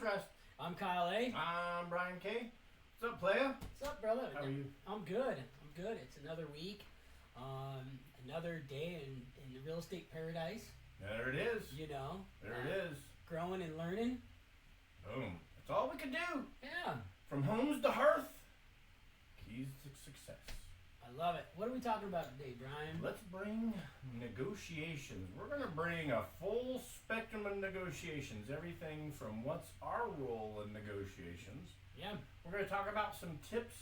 Contrast. I'm Kyle A. I'm Brian K. What's up, playa? What's up, brother? How are you? I'm good. I'm good. It's another week, another day in the real estate paradise. There it is. You know, There it is. growing and learning. Boom. That's all we can do. Yeah, From homes to hearth. Keys to success. I love it. What are we talking about today, Brian? Let's bring negotiations. We're going to bring a full spectrum of negotiations. Everything from what's our role in negotiations. Yeah, We're going to talk about some tips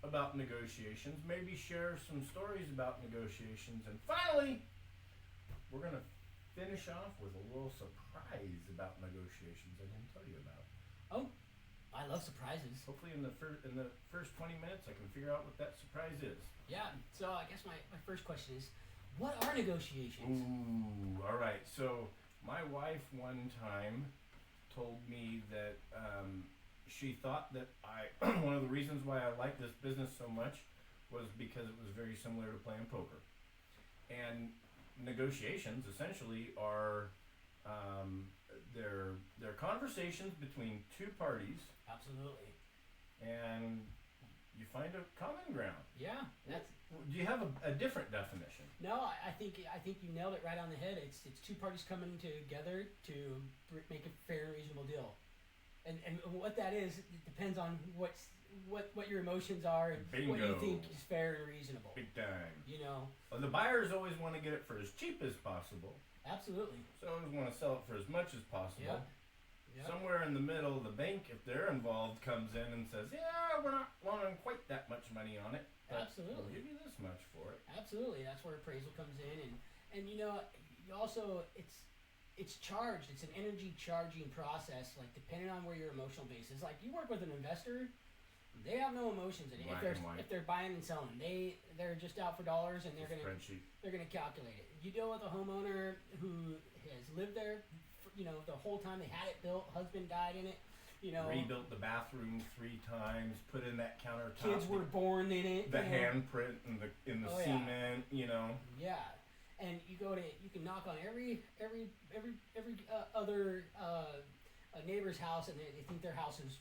about negotiations. Maybe share some stories about negotiations. And finally, we're going to finish off with a little surprise about negotiations I didn't tell you about. Oh, I love surprises. Hopefully in the first 20 minutes I can figure out what that surprise is. Yeah. So I guess my first question is, what are negotiations? Ooh, all right. So my wife one time told me that she thought that one of the reasons why I like this business so much was because it was very similar to playing poker. And negotiations essentially are they're conversations between two parties, Absolutely. and you find a common ground. Yeah. That's Do you have a different definition? no. I think you nailed it right on the head. It's two parties coming together to make a fair and reasonable deal. And what that is, it depends on what your emotions are and what you Bingo. think is fair and reasonable. Big time. You know, Well, the buyers always want to get it for as cheap as possible. absolutely. So always want to sell it for as much as possible. Yeah. Yeah. Somewhere in the middle, the bank, if they're involved, comes in and says, "Yeah, we're not wanting quite that much money on it. But Absolutely. we'll give you this much for it." Absolutely. That's where appraisal comes in, and you know, you also it's charged. It's an energy charging process. Like depending on where your emotional base is. Like you work with an investor, they have no emotions in it. Black and white. If they're buying and selling, they're just out for dollars and Spreadsheet. they're gonna calculate it. You deal with a homeowner who has lived there, the whole time they had it built. Husband died in it. Rebuilt the bathroom 3 times. Put in that countertop. Kids were born in it. The handprint in the Oh, yeah. cement. Yeah, and you can knock on every other neighbor's house, and they think their house is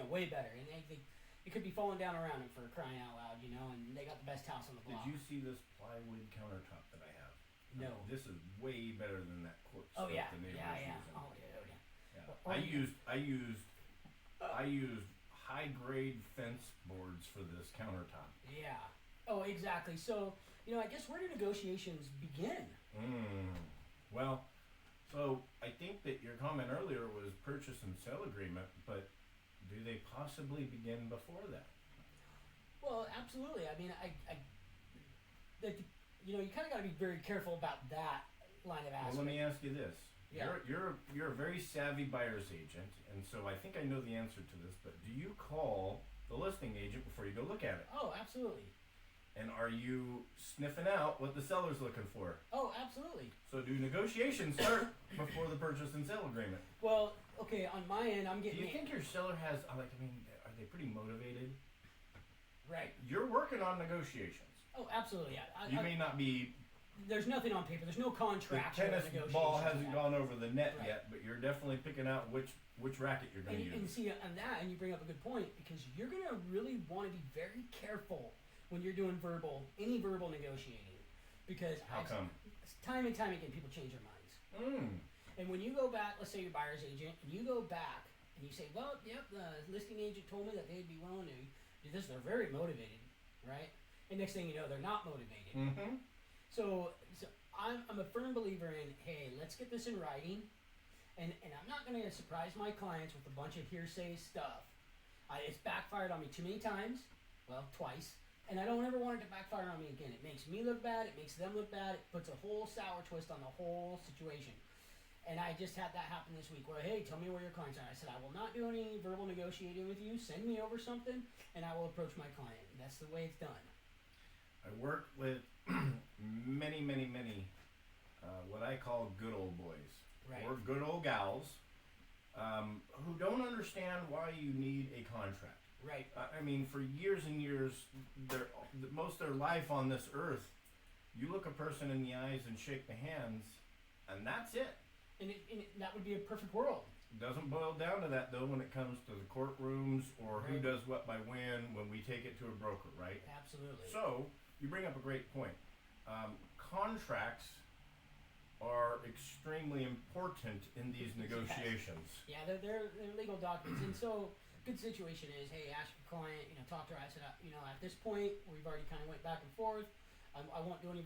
way better, and they think it could be falling down around them for crying out loud, and they got the best house on the block. Did you see this plywood countertop that I have? No. This is way better than that quartz Oh stuff yeah, the neighbors yeah. using. Oh dude. Yeah. I used high grade fence boards for this countertop. Yeah. Oh, exactly. So I guess where do negotiations begin? Well, so I think that your comment earlier was purchase and sale agreement, but do they possibly begin before that? Well, absolutely. I mean, you kind of got to be very careful about that line of aspect. Well, let me ask you this. Yeah. You're a very savvy buyer's agent, and so I think I know the answer to this, but do you call the listing agent before you go look at it? Oh, absolutely. And are you sniffing out what the seller's looking for? Oh, absolutely. So do negotiations start before the purchase and sale agreement? Well, okay, on my end, I'm Do getting... you think your seller has, are they pretty motivated? Right. You're working on negotiations. Oh, absolutely. Yeah. You may not be, There's nothing on paper. There's no the contract. tennis ball hasn't yet. gone over the net Right. yet, but you're definitely picking out which racket you're going to And use. see, on that, and you bring up a good point, because you're going to really want to be very careful when you're doing any verbal negotiating. Because How come? Time and time again, people change their minds. And when you go back, let's say you're a buyer's agent, and you go back and you say, well, yep, the listing agent told me that they'd be willing to do this. They're very motivated, right? And next thing you know, they're not motivated. Mm-hmm. So I'm a firm believer in, hey, let's get this in writing. And I'm not going to surprise my clients with a bunch of hearsay stuff. It's backfired on me too many times. Well, twice. And I don't ever want it to backfire on me again. It makes me look bad. It makes them look bad. It puts a whole sour twist on the whole situation. And I just had that happen this week where, hey, tell me where your clients are. I said, I will not do any verbal negotiating with you. Send me over something, and I will approach my client. That's the way it's done. I work with many, what I call good old boys. Right. Or good old gals who don't understand why you need a contract. Right. For years and years, most of their life on this earth, you look a person in the eyes and shake the hands, and that's it. And that would be a perfect world. doesn't boil down to that though when it comes to the courtrooms or who Right. does what by when we take it to a broker, right? Absolutely. So you bring up a great point. Contracts are extremely important in these negotiations. Yeah, they're legal documents, and so good situation is, hey, ask your client, talk to her. I said, at this point, we've already kind of went back and forth. I won't do anything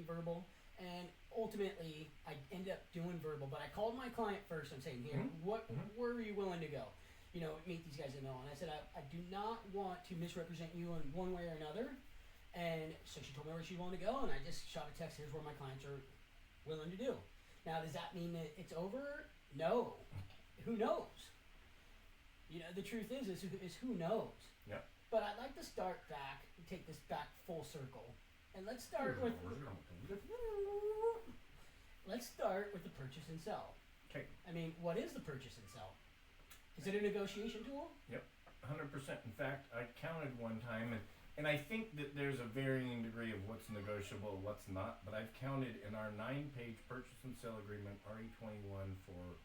verbal, and ultimately, I ended up doing verbal. But I called my client first. I'm saying, here, where are you willing to go? Meet these guys in the middle. And I said, I do not want to misrepresent you in one way or another. And so she told me where she wanted to go, and I just shot a text. Here's where my clients are willing to do. Now, does that mean that it's over? No. Who knows? The truth is who knows. Yep. But I'd like to start back and take this back full circle, and let's start with the purchase and sell. Okay. I mean, what is the purchase and sell? Is it a negotiation tool? Yep, 100%. In fact, I counted one time, and I think that there's a varying degree of what's negotiable, what's not. But I've counted in our 9-page purchase and sale agreement, RE21 for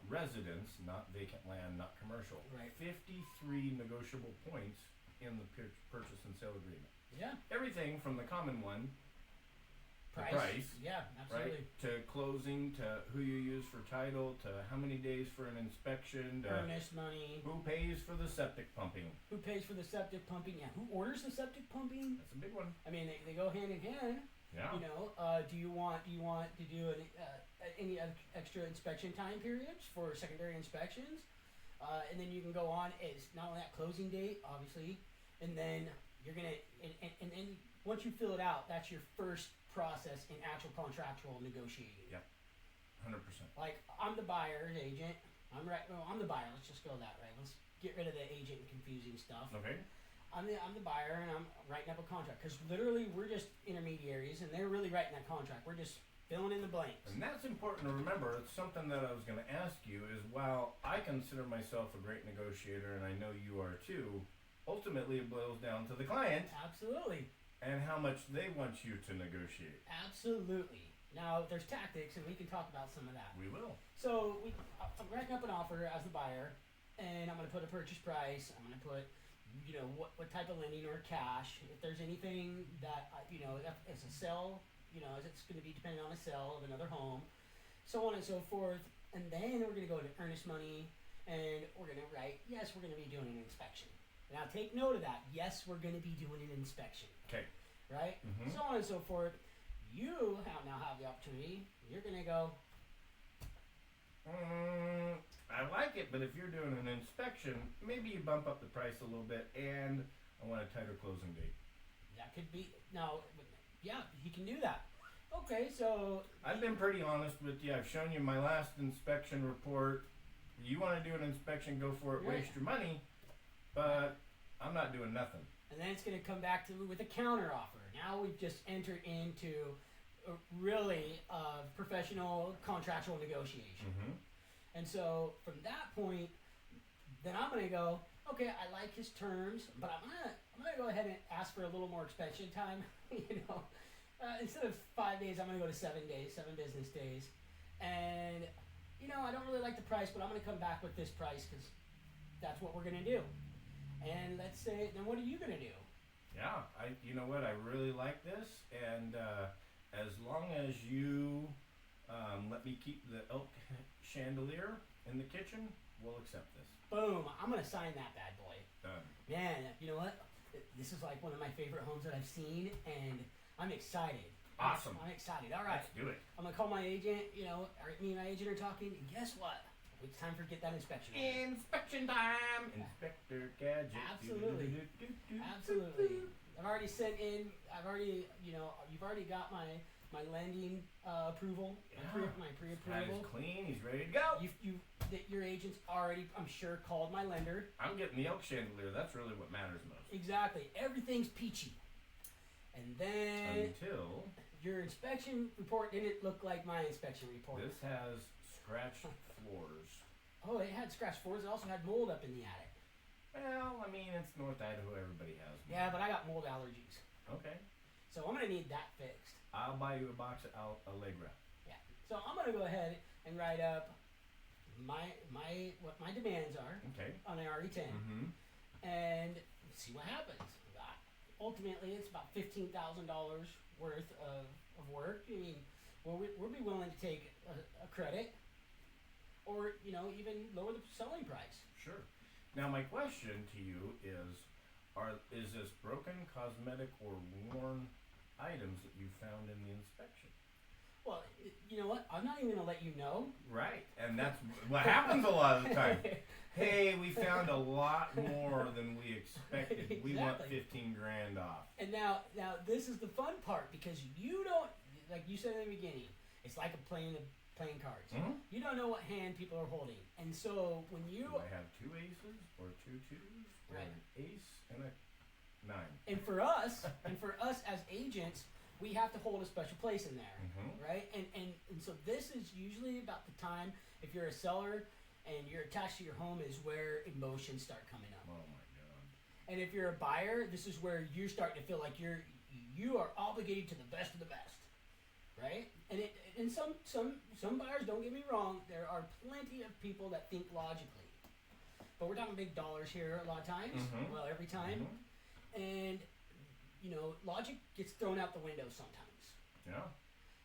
residence, not vacant land, not commercial. Right. 53 negotiable points in the purchase and sale agreement. Yeah. Everything from the common one, the price, Yeah, absolutely. right, to closing, to who you use for title, to how many days for an inspection, to Earnest money. who pays for the septic pumping. Who pays for the septic pumping? Yeah. Who orders the septic pumping? That's a big one. I mean, they go hand in hand. Yeah. Do you want to do any extra inspection time periods for secondary inspections? And then you can go on as not only that closing date, obviously, and then you're gonna and then once you fill it out, that's your first process in actual contractual negotiating. Yep. 100%. Like, I'm the buyer's agent. I'm the buyer. Let's just go that way. Let's get rid of the agent and confusing stuff. Okay. I'm the buyer, and I'm writing up a contract, because literally we're just intermediaries, and they're really writing that contract. We're just filling in the blanks. And that's important to remember. It's something that I was going to ask you is, while I consider myself a great negotiator, and I know you are too, ultimately it boils down to the client Absolutely. and how much they want you to negotiate. Absolutely. Now, there's tactics, and we can talk about some of that. We will. So, I'm writing up an offer as the buyer, and I'm going to put a purchase price. I'm going to put, what type of lending or cash. If there's anything that, if it's a sell, as it's going to be dependent on a sell of another home, so on and so forth. And then we're going to go into earnest money, and we're going to write, yes, we're going to be doing an inspection. Now, take note of that. Yes, we're going to be doing an inspection. Okay. Right? Mhm. So on and so forth. You now have the opportunity. You're going to go, I like it, but if you're doing an inspection, maybe you bump up the price a little bit, and I want a tighter closing date. that could be, now, yeah, he can do that. Okay, so. I've been pretty honest with you. I've shown you my last inspection report. You want to do an inspection, go for it, Right. waste your money, but I'm not doing nothing. And then it's going to come back to with a counter offer. Now we've just entered into a really professional contractual negotiation. Mm-hmm. And so from that point, then I'm going to go, okay, I like his terms, but I'm gonna go ahead and ask for a little more inspection time. Instead of 5 days, I'm gonna go to 7 days, 7 business days. And I don't really like the price, but I'm gonna come back with this price because that's what we're gonna do. And let's say, then what are you gonna do? Yeah, you know what? I really like this, and as long as you let me keep the elk chandelier in the kitchen, we'll accept this. Boom! I'm gonna sign that bad boy. Done. Man, you know what? This is like one of my favorite homes that I've seen, and I'm excited. Awesome. I'm excited. All right. Let's do it. I'm gonna call my agent. Me and my agent are talking, and guess what? It's time for get that inspection. Inspection time! Inspector Gadget. Absolutely. Absolutely. I've already sent in. You've already got my lending approval. Yeah. My Guy pre-approval. is clean. He's ready to go. Your agent's already, I'm sure, called my lender. I'm getting the elk chandelier. That's really what matters most. Exactly. Everything's peachy. And then Until your inspection report didn't look like my inspection report. this has scratched floors. Oh, it had scratched floors. It also had mold up in the attic. Well, I mean, it's North Idaho. Everybody has them. Yeah, but I got mold allergies. Okay. So I'm going to need that fixed. I'll buy you a box of Allegra. Yeah. So I'm going to go ahead and write up what my demands are Okay. on an RE10, Mm-hmm. and see what happens. Ultimately, it's about $15,000 worth of work. I mean, we'll be willing to take a credit, or even lower the selling price. Sure. Now my question to you is this broken, cosmetic, or worn items that you found in the inspection? Well, you know what? I'm not even gonna let you know. Right, and that's what happens a lot of the time. Hey, we found a lot more than we expected. We want Exactly. 15 grand off. And now this is the fun part, because you don't, like you said in the beginning, it's like playing cards. Mm-hmm. You don't know what hand people are holding, and so when you Do I have 2 aces or 2 twos or Right. an ace and a 9? and for us as agents, we have to hold a special place in there, Mm-hmm. right? And so this is usually about the time, if you're a seller and you're attached to your home, is where emotions start coming up. Oh my god. And if you're a buyer, this is where you're starting to feel like you are obligated to the best of the best, right? And some buyers, don't get me wrong, there are plenty of people that think logically, but we're talking big dollars here a lot of times. Mhm. Well, every time, Mhm. and logic gets thrown out the window sometimes. Yeah.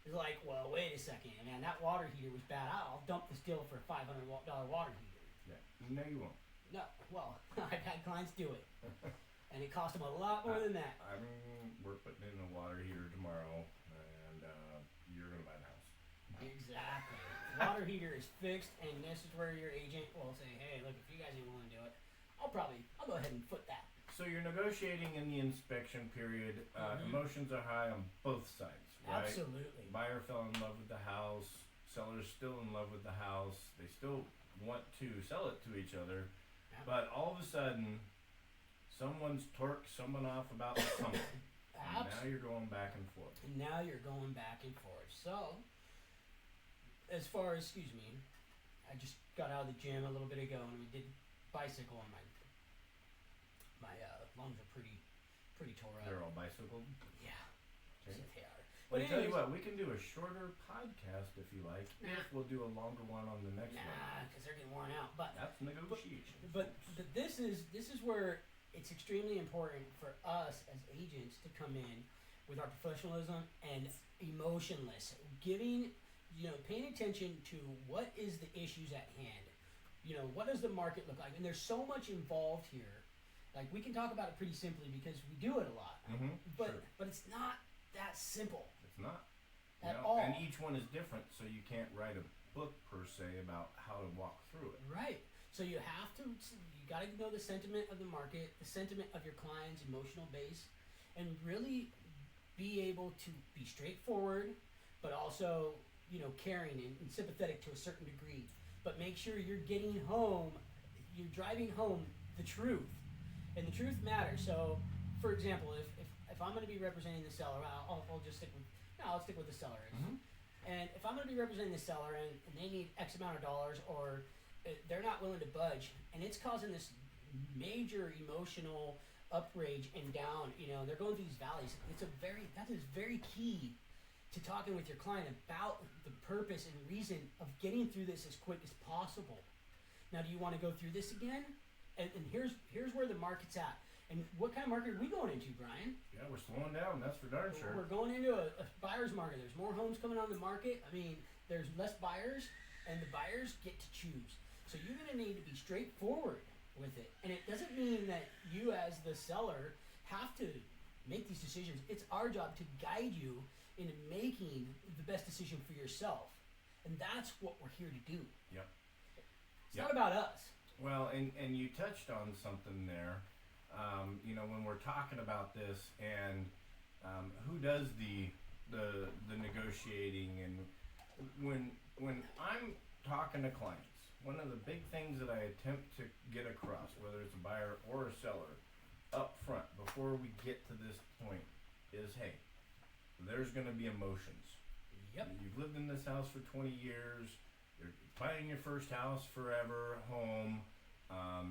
It's like, well, wait a second, man, that water heater was bad. I'll dump this deal for a $500 water heater. Yeah. No, you won't. No, well, I've had clients do it, and it cost them a lot more than that. We're putting in a water heater tomorrow, and you're gonna buy the house. Exactly. Water heater is fixed, and this is where your agent will say, hey, look, if you guys ain't willing to do it, I'll go ahead and foot that. So you're negotiating in the inspection period. Mhm. Emotions are high on both sides, right? Absolutely. Buyer fell in love with the house. Seller's still in love with the house. They still want to sell it to each other, Yeah. but all of a sudden, someone's torqued someone off about something. And now you're going back and forth. And now you're going back and forth. So, as far as, I just got out of the gym a little bit ago, and we did bicycle, and my lungs are pretty tore up. They're all bicycled. Yeah, Okay. they are. Well, I tell you anyways- what, we can do a shorter podcast if you like. Nah. If we'll do a longer one on the next one. Because they're getting worn out. But That's negotiation. But this is where it's extremely important for us as agents to come in with our professionalism and emotionless, paying attention to what is the issues at hand. What does the market look like? And there's so much involved here. Like, we can talk about it pretty simply because we do it a lot. Mm-hmm. But Sure. but it's not that simple It's not. at all. And each one is different, so you can't write a book per se about how to walk through it. Right. So you got to know the sentiment of the market, the sentiment of your client's emotional base, and really be able to be straightforward, but also, caring and sympathetic to a certain degree. But make sure you're you're driving home the truth. And the truth matters. So, for example, if I'm going to be representing the seller, I'll stick with the seller. Mhm. And if I'm going to be representing the seller and they need X amount of dollars, or they're not willing to budge, and it's causing this major emotional uprage and down, they're going through these valleys. That is very key to talking with your client about the purpose and reason of getting through this as quick as possible. Now, do you want to go through this again? And here's where the market's at. And what kind of market are we going into, Brian? Yeah, we're slowing down, that's for darn sure. We're going into a buyer's market. There's more homes coming on the market. I mean, there's less buyers, and the buyers get to choose. So you're going to need to be straightforward with it. And it doesn't mean that you, as the seller, have to make these decisions. It's our job to guide you into making the best decision for yourself. And that's what we're here to do. Yep. It's not about us. Well, and you touched on something there. When we're talking about this, and who does the negotiating, and when I'm talking to clients, one of the big things that I attempt to get across, whether it's a buyer or a seller, up front before we get to this point, is hey, there's going to be emotions. Yep. You've lived in this house for 20 years. You're buying your first house forever, home.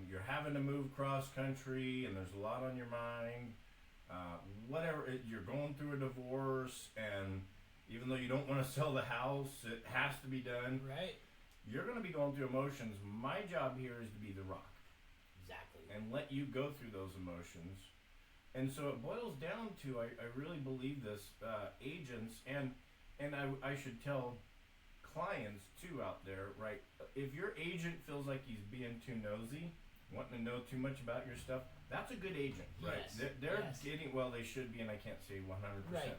You're having to move cross country, and there's a lot on your mind. You're going through a divorce, and even though you don't want to sell the house, it has to be done. Right. You're going to be going through emotions. My job here is to be the rock Exactly. and let you go through those emotions. And so it boils down to, I really believe this, agents, and I should tell clients too out there, right? If your agent feels like he's being too nosy, wanting to know too much about your stuff, that's a good agent, right? Yes, They're yes. getting, well, they should be, and I can't say 100%, Right.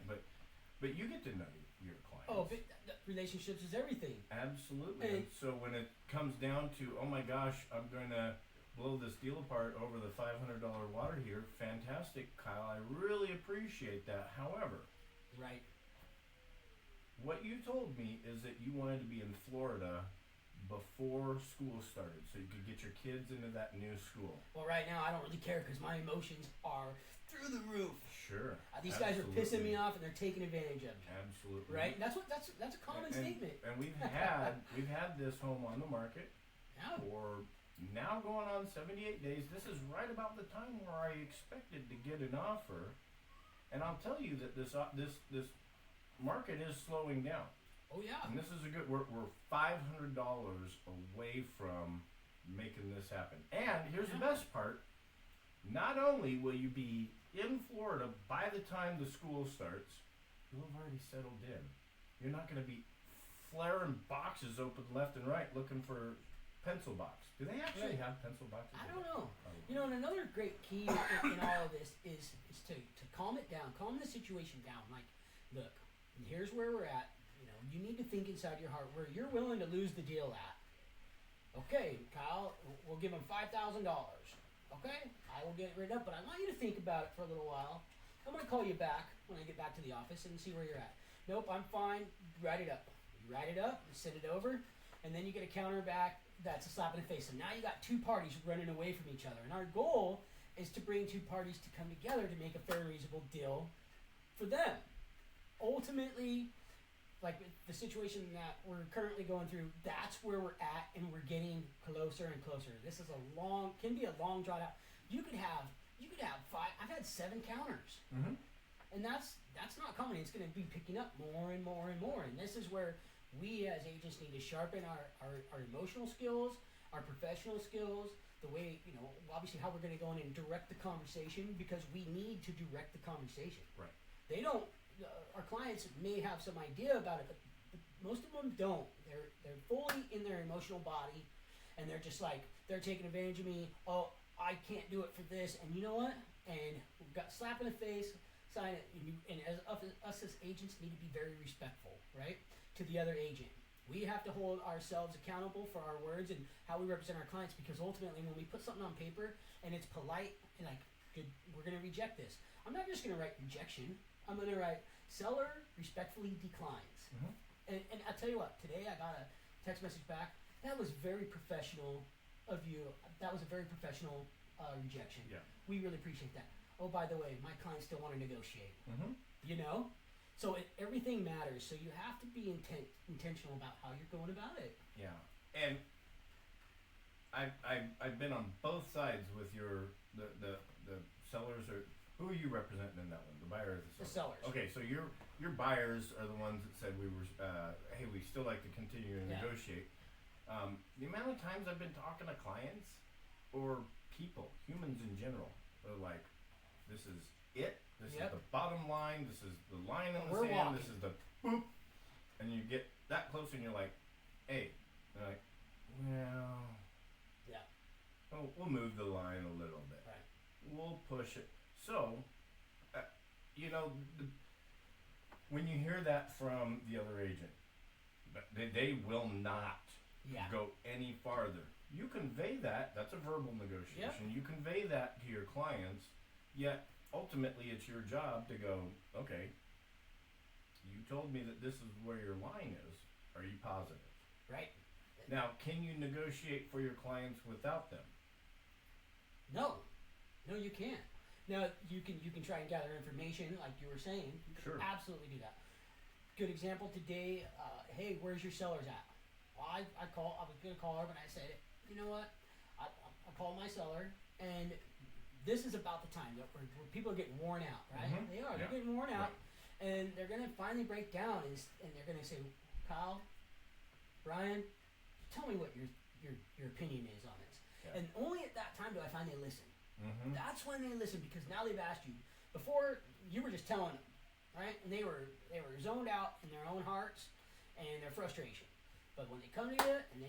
but you get to know your clients. Oh, but relationships is everything. Absolutely. And- And so when it comes down to, oh my gosh, I'm going to blow this deal apart over the $500 water heater, fantastic, Kyle. I really appreciate that. However, Right. what you told me is that you wanted to be in Florida before school started so you could get your kids into that new school. Well, right now I don't really care because my emotions are through the roof. Sure. These guys are pissing Absolutely. me off and they're taking advantage of me. Absolutely. Right? And that's a common statement. And we've had this home on the market Yeah. for now going on 78 days. This is right about the time where I expected to get an offer, and I'll tell you that this market is slowing down. Oh yeah. And this is a good. We're $500 away from making this happen. And here's the best part: not only will you be in Florida by the time the school starts, you'll have already settled in. You're not going to be flaring boxes open left and right looking for pencil box. Do they actually Right. have pencil boxes? I don't know. Probably. You know, and another great key in all of this is to calm it down, calm the situation down. Like, look, here's where we're at. You know, you need to think inside your heart where you're willing to lose the deal at. Okay, Kyle, we'll give him $5,000. Okay, I will get it written up, but I want you to think about it for a little while. I'm gonna call you back when I get back to the office and see where you're at. Nope, I'm fine. Write it up. You write it up, you send it over, and then you get a counter back. That's a slap in the face. And now you got two parties running away from each other. And our goal is to bring two parties to come together to make a fair and reasonable deal for them. Ultimately, like the situation that we're currently going through, that's where we're at, and we're getting closer and closer. This is can be a long drawn out. You could have 5. I've had 7 counters, Mm-hmm. and that's not common. It's going to be picking up more and more and more. And this is where we as agents need to sharpen our emotional skills, our professional skills, the way, you know, obviously how we're going to go in and direct the conversation, because we need to direct the conversation. Right. They don't. Our clients may have some idea about it, but most of them don't. They're fully in their emotional body, and they're just like, they're taking advantage of me. Oh, I can't do it for this, and you know what? And we've got slap in the face, sign it. And as us as agents need to be very respectful, right, to the other agent. We have to hold ourselves accountable for our words and how we represent our clients, because ultimately when we put something on paper and it's polite and like, good, we're going to reject this. I'm not just going to write rejection. I'm going to write seller respectfully declines. Mm-hmm. And I'll tell you what, today I got a text message back. That was very professional of you. That was a very professional rejection. Yeah. We really appreciate that. Oh, by the way, my clients still want to negotiate. Mm-hmm. You know? So everything matters. So you have to be intentional about how you're going about it. Yeah. And I've been on both sides with the sellers. Or who are you representing in that one? The buyer or the seller? The sellers. Okay, so your buyers are the ones that said we were hey, we still like to continue to Yeah. negotiate. The amount of times I've been talking to clients or people, humans in general, they're like, this is it. This Yep. is the bottom line. This is the line in the We're sand. walking. This is the boop. And you get that close and you're like, hey. They're like, well, Yeah. we'll move the line a little bit. Right. We'll push it. So, you know, when you hear that from the other agent, they will not Yeah. go any farther. You convey that. That's a verbal negotiation. You convey that to your clients, yet ultimately it's your job to go, okay, you told me that this is where your line is. Are you positive? Right. Now, can you negotiate for your clients without them? No, you can't. Now you can try and gather information, like you were saying. You can Sure. absolutely do that. Good example today. Hey, where's your sellers at? Well, I was gonna call her, but I said, you know what? I called my seller, and this is about the time that where people are getting worn out, right? Mhm. They are. Yeah. They're getting worn out, Right. and they're gonna finally break down, and they're gonna say, Kyle, Brian, tell me what your opinion is on this. Yeah. And only at that time do I find they listen. Mm-hmm. That's when they listen, because now they've asked you. Before, you were just telling them, right? And they were zoned out in their own hearts and their frustration. But when they come to you, and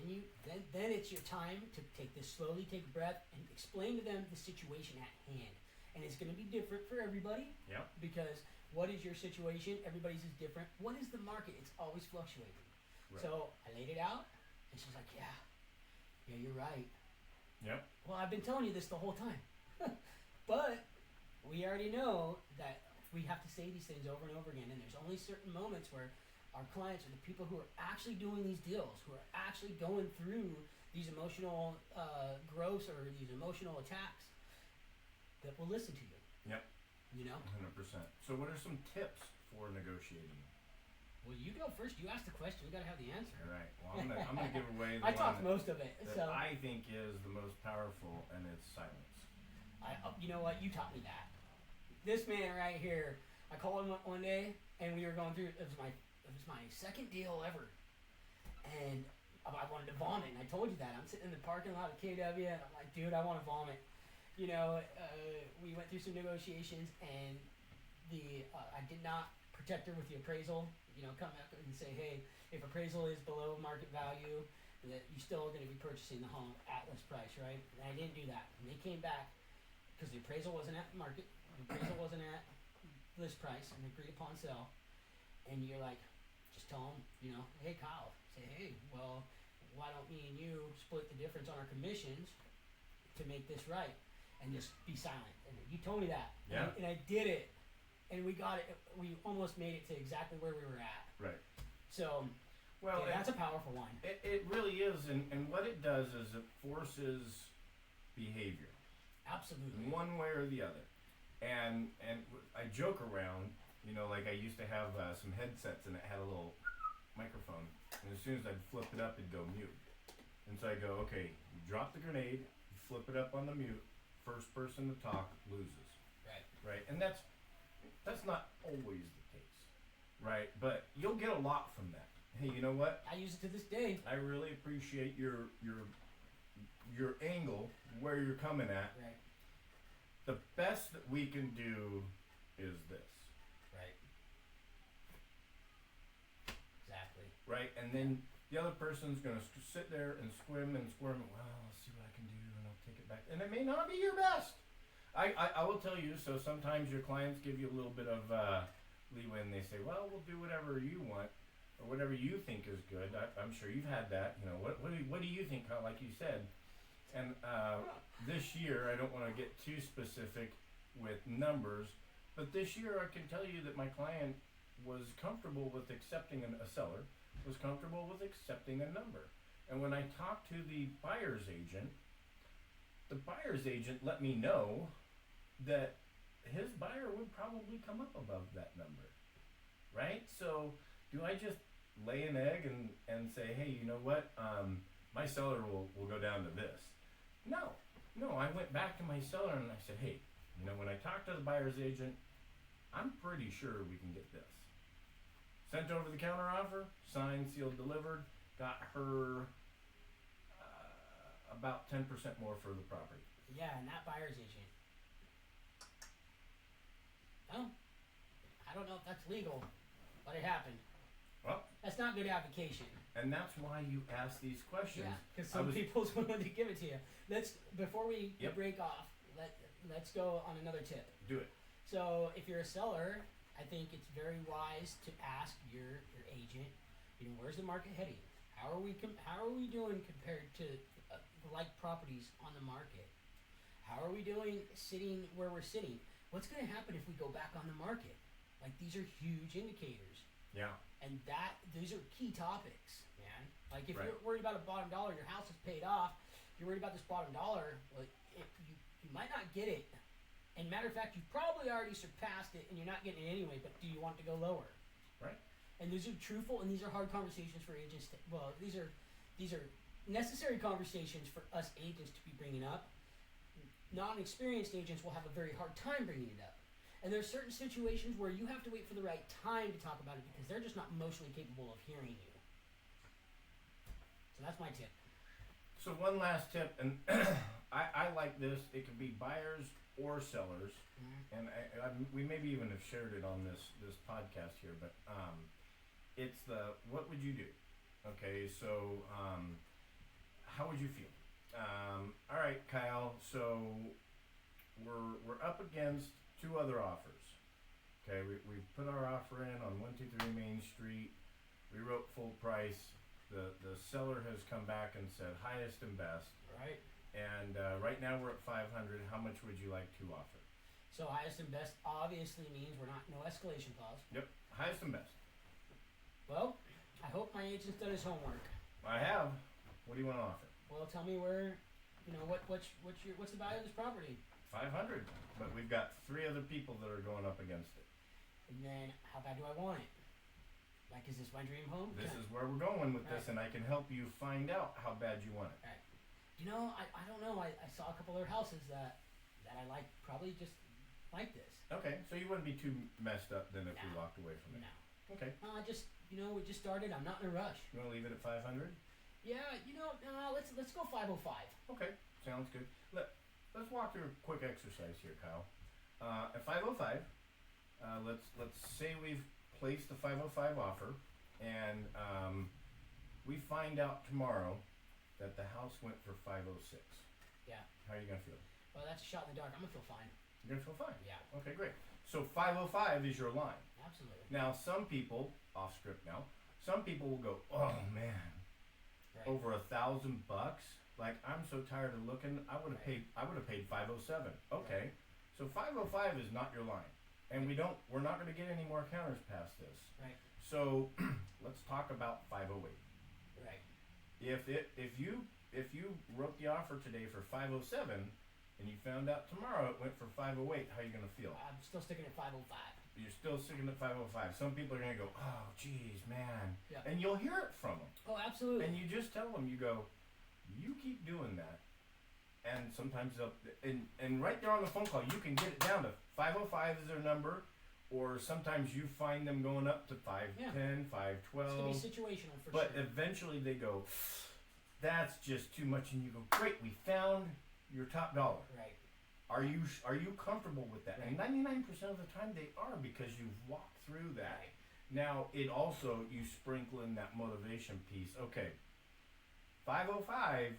then it's your time to take this slowly, take a breath, and explain to them the situation at hand. And it's going to be different for everybody. Yep. Because what is your situation? Everybody's is different. What is the market? It's always fluctuating. Right. So I laid it out, and she's like, yeah, you're right. Yep. Well, I've been telling you this the whole time. But we already know that we have to say these things over and over again, and there's only certain moments where our clients are the people who are actually doing these deals, who are actually going through these emotional growths or these emotional attacks, that will listen to you. Yep. You know? 100%. So what are some tips for negotiating? Well, you go first. You ask the question. You got to have the answer. All right. Well, I'm gonna give away the I one talked most of it. that So I think is the most powerful, and it's silence. you know what? You taught me that. This man right here, I called him up one day, and we were going through. It was my second deal ever, and I wanted to vomit. And I told you that. I'm sitting in the parking lot of KW, and I'm like, dude, I want to vomit. You know, we went through some negotiations, and I did not protect her with the appraisal. You know, come up and say, hey, if appraisal is below market value, that you're still going to be purchasing the home at list price, right? And I didn't do that. And they came back because the appraisal wasn't at market, the appraisal wasn't at list price, and agreed upon sale. And you're like, just tell them, you know, hey, Kyle, say, hey, well, why don't me and you split the difference on our commissions to make this right? And just be silent. And you told me that. Yeah. And I did it. And we got it. We almost made it to exactly where we were at. Right. So, Well, yeah, that's a powerful one. It really is, and what it does is it forces behavior. Absolutely. One way or the other. And I joke around, you know, like I used to have some headsets and it had a little microphone, and as soon as I'd flip it up, it'd go mute. And so I go, okay, you drop the grenade, you flip it up on the mute, first person to talk loses. Right. Right? And that's not always the case, right? But you'll get a lot from that. Hey, you know what? I use it to this day. I really appreciate your angle, where you're coming at. Right. The best that we can do is this. Right. Exactly. Right? And then the other person's going to sit there and squirm and squirm. Well, I'll see what I can do and I'll take it back. And it may not be your best. I will tell you, so sometimes your clients give you a little bit of leeway and they say, well, we'll do whatever you want or whatever you think is good. I'm sure you've had that. You know, what do you think, like you said? And this year, I don't want to get too specific with numbers, but this year I can tell you that my client was comfortable with accepting a seller, was comfortable with accepting a number. And when I talked to the buyer's agent let me know that his buyer would probably come up above that number, right? So do I just lay an egg and say, hey, you know what, my seller will go down to this? No, I went back to my seller and I said, hey, you know, when I talked to the buyer's agent, I'm pretty sure we can get this. Sent over the counter offer, signed, sealed, delivered, got her about 10% more for the property. Yeah, and that buyer's agent. Well, I don't know if that's legal, but it happened. Well, That's not good advocation. and that's why you ask these questions. Yeah, because some people's willing to give it to you. Before we Yep. break off, let's go on another tip. Do it. So if you're a seller, I think it's very wise to ask your agent, you know, where's the market heading? How are we doing compared to like properties on the market? How are we doing sitting where we're sitting? What's going to happen if we go back on the market? Like, these are huge indicators. Yeah. And these are key topics, man. Like, if Right. you're worried about a bottom dollar, your house is paid off, you're worried about this bottom dollar, well, you might not get it. And matter of fact, you've probably already surpassed it and you're not getting it anyway, but do you want to go lower? Right. And these are truthful, and these are hard conversations for agents these are necessary conversations for us agents to be bringing up. Non-experienced agents will have a very hard time bringing it up. And there's certain situations where you have to wait for the right time to talk about it because they're just not emotionally capable of hearing you. So that's my tip. So one last tip, and I like this. It can be buyers or sellers, Mm-hmm. and we maybe even have shared it on this podcast here. But it's the what would you do? Okay, so how would you feel? All right, Kyle. So we're up against two other offers. Okay, we put our offer in on 123 Main Street. We wrote full price. The seller has come back and said highest and best. Right. And right now we're at 500. How much would you like to offer? So highest and best obviously means we're not no escalation clause. Yep, highest and best. Well, I hope my agent's done his homework. I have. What do you want to offer? Well, tell me where, what's the value of this property? 500. But we've got 3 other people that are going up against it. And then how bad do I want it? Like, is this my dream home? This is where we're going with this, Right. and I can help you find out how bad you want it. Right. I don't know. I saw a couple other houses that I like, probably just like this. Okay, so you wouldn't be too messed up then if we No. walked away from it. No. Okay. I just, we just started. I'm not in a rush. You want to leave it at 500? Yeah, let's go 505. Okay, sounds good. Let's walk through a quick exercise here, Kyle. At 505, let's say we've placed the 505 offer, and we find out tomorrow that the house went for 506. Yeah. How are you gonna feel? Well, that's a shot in the dark. I'm gonna feel fine. You're gonna feel fine. Yeah. Okay, great. So 505 is your line. Absolutely. Now, some people, off script now, some people will go, oh man, Right. over $1,000 bucks. Like, I'm so tired of looking. I would have Right. paid 507. Okay, so 505 is not your line, and we're not going to get any more counters past this. Right. So let's talk about 508. Right. If you wrote the offer today for 507, and you found out tomorrow it went for 508, how are you going to feel? I'm still sticking at 505. You're still sticking at 505. Some people are going to go, oh, geez, man. Yeah. And you'll hear it from them. Oh, absolutely. And you just tell them, you go, you keep doing that. And sometimes and right there on the phone call, you can get it down to 505 is their number, or sometimes you find them going up to 510, 512. It's going to be situational for But sure. eventually they go, that's just too much. And you go, great, we found your top dollar. Right. Are you comfortable with that? Right. And 99% of the time they are, because you've walked through that. Right. Now, it also, you sprinkle in that motivation piece. Okay, 505,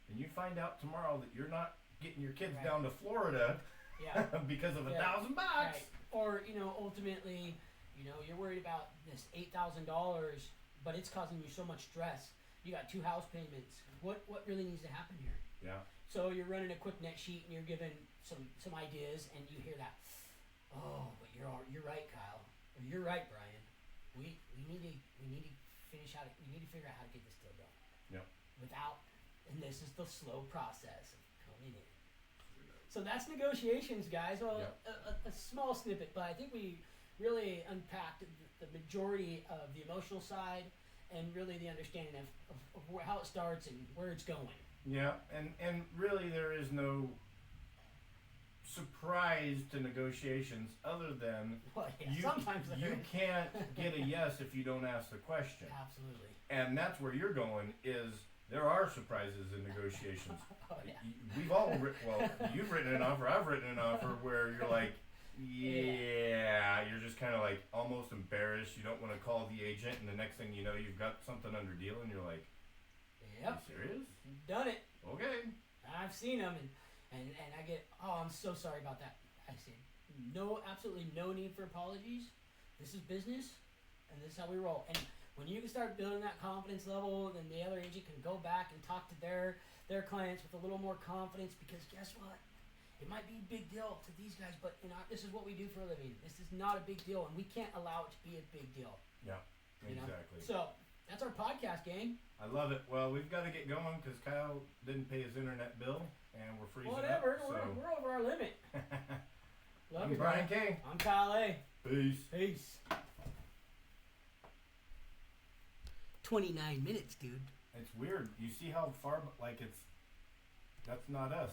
and you find out tomorrow that you're not getting your kids Right. down to Florida Yeah. because of Yeah. $1,000 Right. Or, ultimately, you're worried about this $8,000, but it's causing you so much stress. You got 2 house payments. What really needs to happen here? Yeah. So you're running a quick net sheet and you're given some ideas, and you hear that, oh, but you're right, Kyle. Or you're right, Brian. We need to finish out. We need to figure out how to get this deal done. Yep. And this is the slow process of coming in. So that's negotiations, guys. Well, Yep. a small snippet, but I think we really unpacked the majority of the emotional side and really the understanding of how it starts and where it's going. Yeah, and really there is no surprise to negotiations other than Well, yeah, you sometimes there you is. can't get a yes if you don't ask the question. Absolutely. And that's where you're going, is there are surprises in negotiations. Oh, yeah. We've all you've written an offer, I've written an offer where you're like, yeah, you're just kind of like almost embarrassed. You don't want to call the agent, and the next thing you know, you've got something under deal, and you're like, Yep. you serious? Done it. Okay. I've seen them, and I get, oh, I'm so sorry about that. I say, absolutely no need for apologies. This is business, and this is how we roll. And when you can start building that confidence level, then the other agent can go back and talk to their clients with a little more confidence, because guess what? It might be a big deal to these guys, but this is what we do for a living. This is not a big deal, and we can't allow it to be a big deal. Yeah, exactly. So that's our podcast, gang. I love it. Well, we've got to get going because Kyle didn't pay his internet bill, and we're freezing Whatever, up. So. we're over our limit. Love I'm you, Brian man. King. I'm Kyle A. Peace. Peace. 29 minutes, dude. It's weird. You see how far, that's not us.